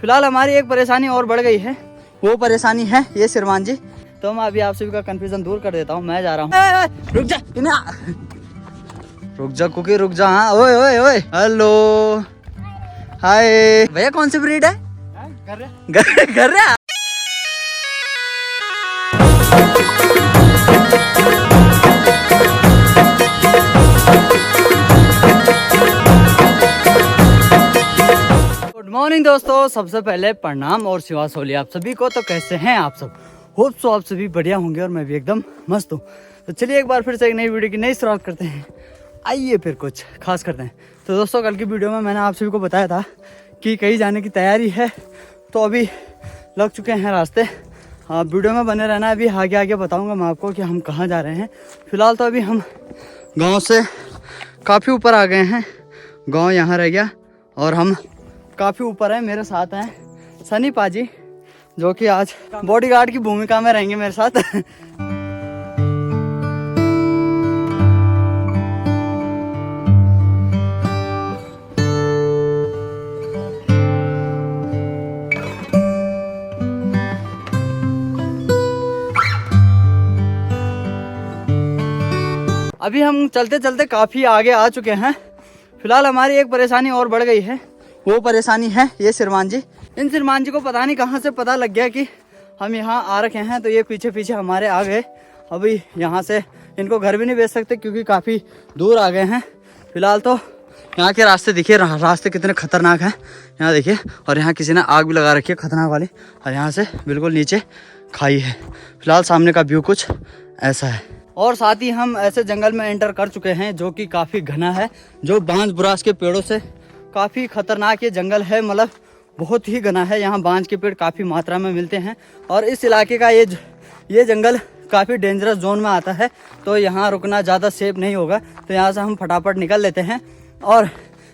फिलहाल हमारी एक परेशानी और बढ़ गई है, वो परेशानी है ये श्रीमान जी। तो मैं अभी आप सभी का कंफ्यूजन दूर कर देता हूँ। मैं जा रहा हूँ, रुक जा रुक जा कुकी रुक जा। हाँ ओए ओए ओए हेलो हाय भैया, कौन सी ब्रीड है? घर रहा। गुड मॉर्निंग दोस्तों, सबसे पहले प्रणाम और शिवा सोली आप सभी को। तो कैसे हैं आप सब? होप सो आप सभी बढ़िया होंगे और मैं भी एकदम मस्त हूँ। तो चलिए एक बार फिर से एक नई वीडियो की नई शुरुआत करते हैं। आइए फिर कुछ खास करते हैं। तो दोस्तों कल की वीडियो में मैंने आप सभी को बताया था कि कहीं जाने की तैयारी है, तो अभी लग चुके हैं रास्ते। वीडियो में बने रहना, अभी आगे आगे बताऊँगा मैं आपको कि हम कहाँ जा रहे हैं। फिलहाल तो अभी हम गाँव से काफ़ी ऊपर आ गए हैं, गाँव यहाँ रह गया और हम काफ़ी ऊपर है। मेरे साथ हैं सनी पाजी, जो कि आज बॉडीगार्ड की भूमिका में रहेंगे मेरे साथ। अभी हम चलते चलते काफ़ी आगे आ चुके हैं। फिलहाल हमारी एक परेशानी और बढ़ गई है, वो परेशानी है ये श्रीमान जी। इन श्रीमान जी को पता नहीं कहाँ से पता लग गया कि हम यहाँ आ रखे हैं, तो ये पीछे पीछे हमारे आ गए। अभी यहाँ से इनको घर भी नहीं भेज सकते क्योंकि काफ़ी दूर आ गए हैं। फिलहाल तो यहाँ के रास्ते देखिए, रास्ते कितने खतरनाक हैं यहाँ देखिए। और यहाँ किसी ने आग भी लगा रखी है खतरनाक वाली, और यहाँ से बिल्कुल नीचे खाई है। फिलहाल सामने का व्यू कुछ ऐसा है। और साथ ही हम ऐसे जंगल में एंटर कर चुके हैं जो कि काफ़ी घना है, जो बांस बुरास के पेड़ों से काफ़ी खतरनाक ये जंगल है। मतलब बहुत ही घना है, यहाँ बांस के पेड़ काफ़ी मात्रा में मिलते हैं। और इस इलाके का ये जंगल काफ़ी डेंजरस जोन में आता है, तो यहाँ रुकना ज़्यादा सेफ नहीं होगा। तो यहाँ से हम फटाफट निकल लेते हैं। और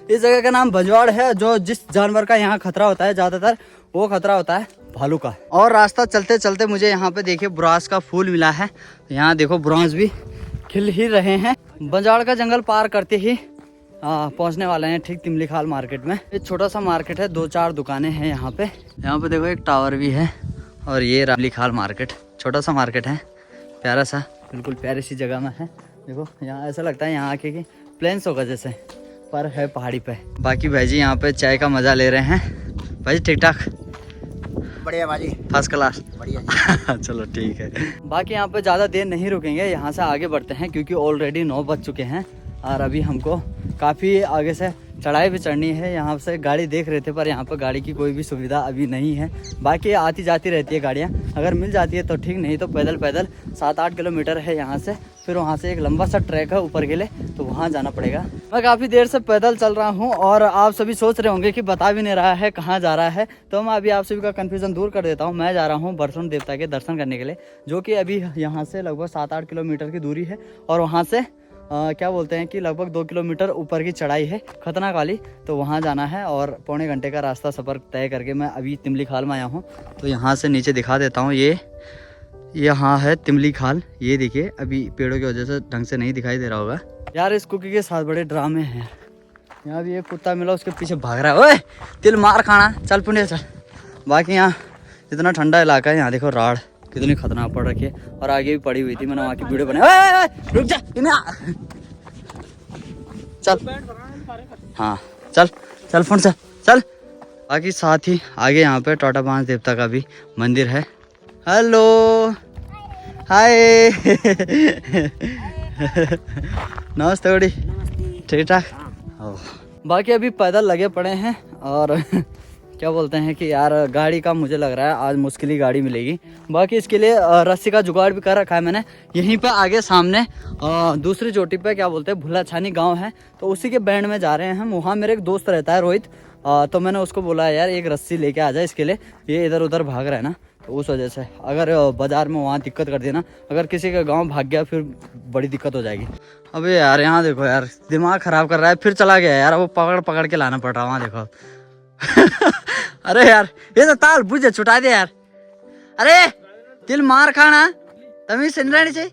इस जगह का नाम बजवाड़ है। जो जिस जानवर का यहाँ खतरा होता है ज़्यादातर, वो खतरा होता है भालू का। और रास्ता चलते चलते मुझे यहाँ पे देखिए बुरास का फूल मिला है। यहाँ देखो बुरास भी खिल ही रहे हैं। बजवाड़ का जंगल पार करते ही पहुँचने वाले हैं ठीक तिमली खाल मार्केट में। एक छोटा सा मार्केट है, 2-4 दुकानें हैं यहाँ पे। यहाँ पे देखो एक टावर भी है। और ये तिमली खाल मार्केट छोटा सा मार्केट है, प्यारा सा, बिल्कुल प्यारी सी जगह में है। देखो यहाँ ऐसा लगता है यहाँ आके कि प्लेन्स होगा जैसे, पर है पहाड़ी पे। बाकी भाई जी यहाँ पे चाय का मजा ले रहे हैं। भाई ठीक ठाक, बढ़िया भाजी, फर्स्ट क्लास, बढ़िया। चलो ठीक है। बाकी यहाँ पे ज़्यादा देर नहीं रुकेंगे, यहाँ से आगे बढ़ते हैं क्योंकि ऑलरेडी 9 बज चुके हैं। और अभी हमको काफ़ी आगे से चढ़ाई भी चढ़नी है। यहाँ से गाड़ी देख रहे थे, पर यहाँ पर गाड़ी की कोई भी सुविधा अभी नहीं है। बाकी आती जाती रहती है गाड़ियाँ, अगर मिल जाती है तो ठीक, नहीं तो पैदल पैदल 7-8 किलोमीटर है यहाँ से। फिर वहाँ से एक लंबा सा ट्रैक है ऊपर के लिए, तो वहाँ जाना पड़ेगा। मैं काफ़ी देर से पैदल चल रहा हूँ और आप सभी सोच रहे होंगे कि बता भी नहीं रहा है कहाँ जा रहा है। तो मैं अभी आप सभी का कन्फ्यूज़न दूर कर देता हूँ। मैं जा रहा हूँ वरुण देवता के दर्शन करने के लिए, जो कि अभी यहाँ से लगभग 7-8 किलोमीटर की दूरी है। और वहाँ से क्या बोलते हैं कि लगभग 2 किलोमीटर ऊपर की चढ़ाई है खतरनाक वाली, तो वहाँ जाना है। और पौने घंटे का रास्ता सफ़र तय करके मैं अभी तिमली खाल में आया हूँ। तो यहाँ से नीचे दिखा देता हूँ, ये यहाँ है तिमली खाल। ये देखिए, अभी पेड़ों की वजह से ढंग से नहीं दिखाई दे रहा होगा यार। इस कुकी के साथ बड़े ड्रामे हैं। यहाँ भी एक कुत्ता मिला, उसके पीछे भाग रहा है। ओए तिल मार खाना, चल पुण्य चल। बाकी यहाँ इतना ठंडा इलाका है, यहाँ देखो राड़ कितनी खतरनाक पड़ रखी है। और आगे भी पड़ी हुई थी, मैंने वहाँ की वीडियो बनाई। रुक जा चल, हाँ चल चल फोन चल चल। बाकी साथ ही आगे यहाँ पे टोटा बांस देवता का भी मंदिर है। हेलो हाय नमस्ते बड़ी, ठीक ठाक। बाकी अभी पैदल लगे पड़े हैं और क्या बोलते हैं कि यार गाड़ी का मुझे लग रहा है आज मुश्किल ही गाड़ी मिलेगी। बाकी इसके लिए रस्सी का जुगाड़ भी कर रखा है मैंने। यहीं पे आगे सामने दूसरी चोटी पे क्या बोलते हैं भुला छानी गांव है, तो उसी के बैंड में जा रहे हैं हम। वहाँ मेरे एक दोस्त रहता है रोहित, तो मैंने उसको बोला यार एक रस्सी लेके आ जाए इसके लिए, ये इधर उधर भाग रहा है ना, तो उस वजह से अगर बाज़ार में वहाँ दिक्कत कर देना, अगर किसी का गाँव भाग गया फिर बड़ी दिक्कत हो जाएगी। अबे यार यहाँ देखो यार, दिमाग ख़राब कर रहा है, फिर चला गया यार। वो पकड़ के लाना पड़ रहा है वहाँ देखो। अरे यार ये तो ताल बुझे छुटा दे यार। अरे तिल मार खाना तभी सिंदरानी चाहिए।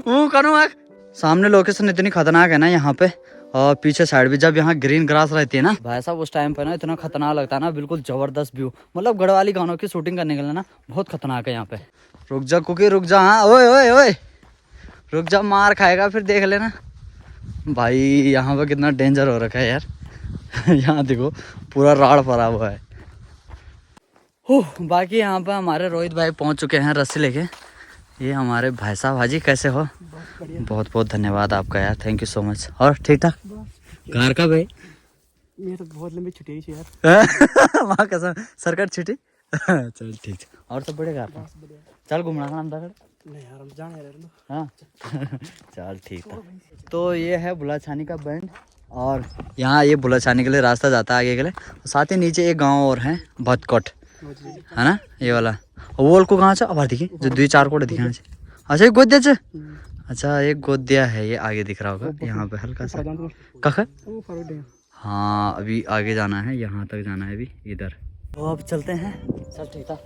वो करूँगा। सामने लोकेशन इतनी खतरनाक है ना यहाँ पे, और पीछे साइड भी जब यहाँ ग्रीन ग्रास रहती है ना भाई साहब, उस टाइम पे ना इतना खतरनाक लगता है ना, बिल्कुल जबरदस्त व्यू। मतलब गढ़वाली गानों की शूटिंग करने के लिए ना बहुत खतरनाक है यहाँ पे। रुक जा कुकी रुक जा, हाँ ओए ओए ओए रुक जा, मार खाएगा फिर देख लेना भाई। यहाँ पे कितना डेंजर हो रखा है यार यहाँ देखो पूरा राड़ पड़ा हुआ है। बाकी यहाँ पे हमारे रोहित भाई पहुँच चुके हैं रस्सी लेके। ये हमारे भाई साहब, हाजी कैसे हो? बहुत बहुत धन्यवाद आपका यार, थैंक यू सो मच। और ठीक ठाक? घर का भाई मेरी तो बहुत लंबी छुट्टी है यार वहाँ कसम सरकार छुट्टी चल ठीक है। और सब बड़े घर पर चल घूमना खाना अंदर नहीं यार, हम जाने यार हाँ चल ठीक था। तो ये है बुलाछानी का बैंड, और यहाँ ये बुलाछानी के लिए रास्ता जाता है आगे के लिए। साथ ही नीचे एक गांव और है भटकोट, है ना ये वाला। वो को कहाँ से अब देखिए जो 2-4 कोड़े दिखाना चाहिए। अच्छा एक गोद दिया, अच्छा एक गोद दिया है, ये आगे दिख रहा होगा यहाँ पे हल्का सा कख। हाँ अभी आगे जाना है, यहाँ तक जाना है अभी इधर। तो अब चलते हैं, चल ठीक था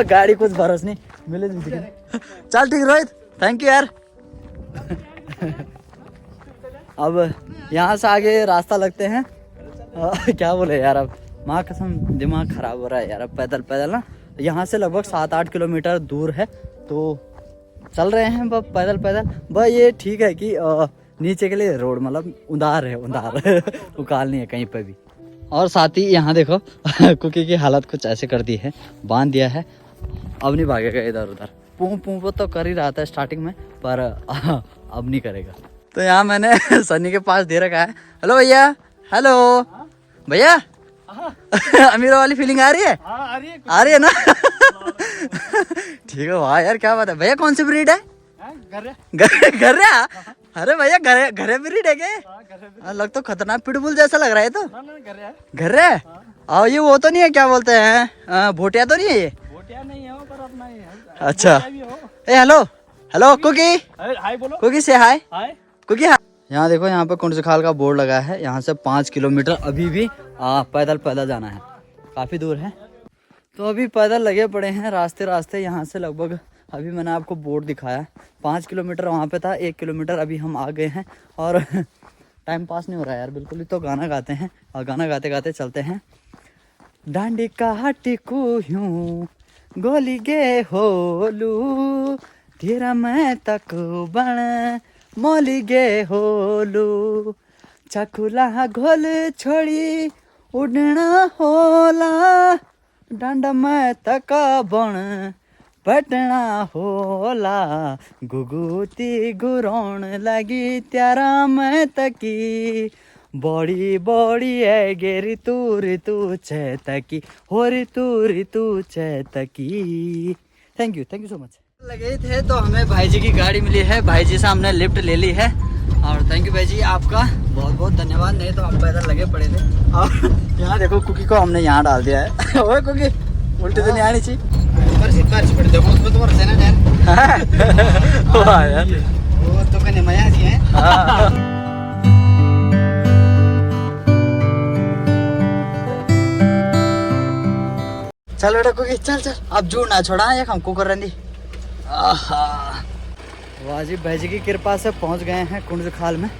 गाड़ी कुछ भरोस नहीं मिले चल ठीक रोहित, थैंक यू यार अब यहाँ से आगे रास्ता लगते हैं क्या बोले यार, अब माँ कसम दिमाग खराब हो रहा है यार। अब पैदल पैदल ना यहाँ से लगभग 7-8 किलोमीटर दूर है, तो चल रहे हैं बस पैदल पैदल। बस ये ठीक है कि नीचे के लिए रोड मतलब उधार है, उधार उकाल नहीं है कहीं पे भी। और साथ ही यहाँ देखो कुकी की हालत कुछ ऐसे कर दी है, बांध दिया है, अब नहीं भागेगा इधर उधर। पूँ पूँ तो कर ही रहा था स्टार्टिंग में, पर अब नहीं करेगा। तो यहाँ मैंने सनी के पास दे रखा है। हेलो भैया, हेलो भैया अमीरों वाली फीलिंग आ रही है? आ रही है ना ठीक है वाह यार क्या बात है। भैया कौन सी ब्रीड है? घर अरे भैया घरे ब्रीड है क्या? लग तो खतरनाक पिटबुल जैसा लग रहा है। तो घर है और ये वो तो नहीं है क्या बोलते हैं भोटिया तो नहीं है ये? भोटिया नहीं है पर अपना ही है। अच्छा ए हेलो हेलो कुकी, हाय बोलो कुकी से हाय हाय कुकी। यहाँ देखो यहाँ पे कुंजखाल का बोर्ड लगा है, यहाँ से 5 किलोमीटर अभी भी पैदल पैदल जाना है, काफ़ी दूर है। तो अभी पैदल लगे पड़े हैं रास्ते यहाँ से लगभग, अभी मैंने आपको बोर्ड दिखाया 5 किलोमीटर वहाँ पे था, 1 किलोमीटर अभी हम आ गए हैं। और टाइम पास नहीं हो रहा है यार बिल्कुल ही, तो गाना गाते हैं और गाना गाते गाते चलते हैं। डांडी काटी यूं गोली गे होलू तेरा मैं तक बण मोली गे होलू चकुला घोल छोड़ी उड़ना होला डांडा मैं तक बण पटना होला गुगुती गुरोण लगी त्यारा मैं तकी बड़ी बड़ी है गे ऋतु चैतकी हो ऋतु चैतकी। Thank you so much. लगे थे तो हमें भाई जी की गाड़ी मिली है, भाई जी से हमने लिफ्ट ले ली है, और थैंक यू भाई जी आपका बहुत बहुत धन्यवाद, नहीं तो हम पैदल लगे पड़े थे। और यहाँ देखो कुकी को हमने यहाँ डाल दिया है ओए कुकी उल्टी तो नहीं आनी चाहिए चल बेटा कुकी चल अब जोड़ ना छोड़ा एक हमको कर रही। वाजिब भाई जी की कृपा से पहुंच गए हैं कुंजखाल में।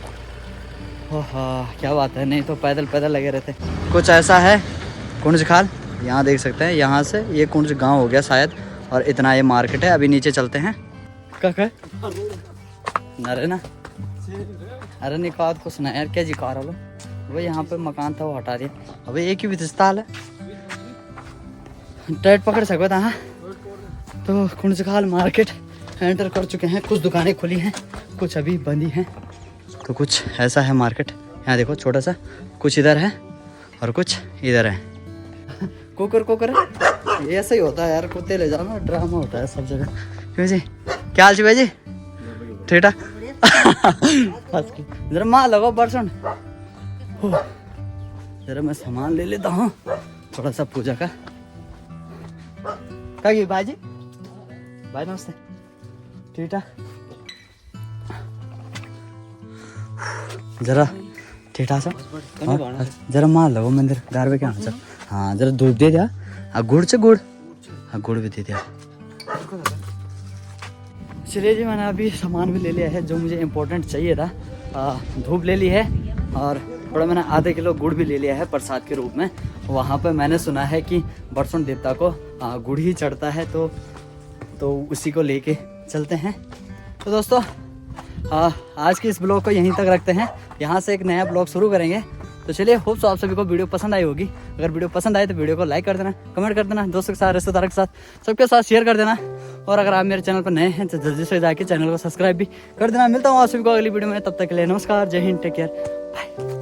क्या बात है, नहीं तो पैदल पैदल लगे रहते। कुछ ऐसा है कुंजखाल, यहाँ देख सकते हैं, यहाँ से ये कुंज गांव हो गया शायद, और इतना ये मार्केट है। अभी नीचे चलते हैं। अरे ना अरे निकाल कुछ ना यार, क्या जी कार लो वो यहाँ पे मकान था वो हटा दिया। अबे एक ही विशेषता है, टाइट पकड़ सको था। हाँ तो कुंजखाल मार्केट एंटर कर चुके हैं, कुछ दुकानें खुली हैं, कुछ अभी बंदी हैं। तो कुछ ऐसा है मार्केट, यहाँ देखो छोटा सा, कुछ इधर है और कुछ इधर है। कुकर ये ऐसा ही होता है यार, कुत्ते ले जाओ ना, ड्रामा होता है सब जगह। क्यों जी क्या हाल भाई जी? ठीक ठाक जरा माँ लगो बरसन, जरा मैं सामान ले लेता हूँ थोड़ा सा पूजा का। क्या भाई जी? भाई नमस्ते, ठीक ठाक? जरा ठीक ठाक सा जरा मार लो मंदिर घर पे क्या हाँ। हाँ जरा धूप दे दिया, गुड़ से गुड़, हाँ गुड़ भी दे दिया। चलिए जी, मैंने अभी सामान भी ले लिया है जो मुझे इम्पोर्टेंट चाहिए था। धूप ले ली है और थोड़ा मैंने आधे किलो गुड़ भी ले लिया है प्रसाद के रूप में। वहाँ पे मैंने सुना है कि बरसुन देवता को गुड़ ही चढ़ता है, तो उसी को लेके चलते हैं। तो दोस्तों आज के इस ब्लॉग को यहीं तक रखते हैं, यहाँ से एक नया ब्लॉग शुरू करेंगे। तो चलिए, होप सो आप सभी को वीडियो पसंद आई होगी। अगर वीडियो पसंद आए तो वीडियो को लाइक कर देना, कमेंट कर देना, दोस्तों के साथ, रिश्तेदारों के साथ, सबके साथ शेयर कर देना। और अगर आप मेरे चैनल पर नए हैं तो जल्दी से जाके चैनल को सब्सक्राइब भी कर देना। मिलता हूँ आप सभी को अगली वीडियो में, तब तक के लिए नमस्कार, जय हिंद, टेक केयर, बाय।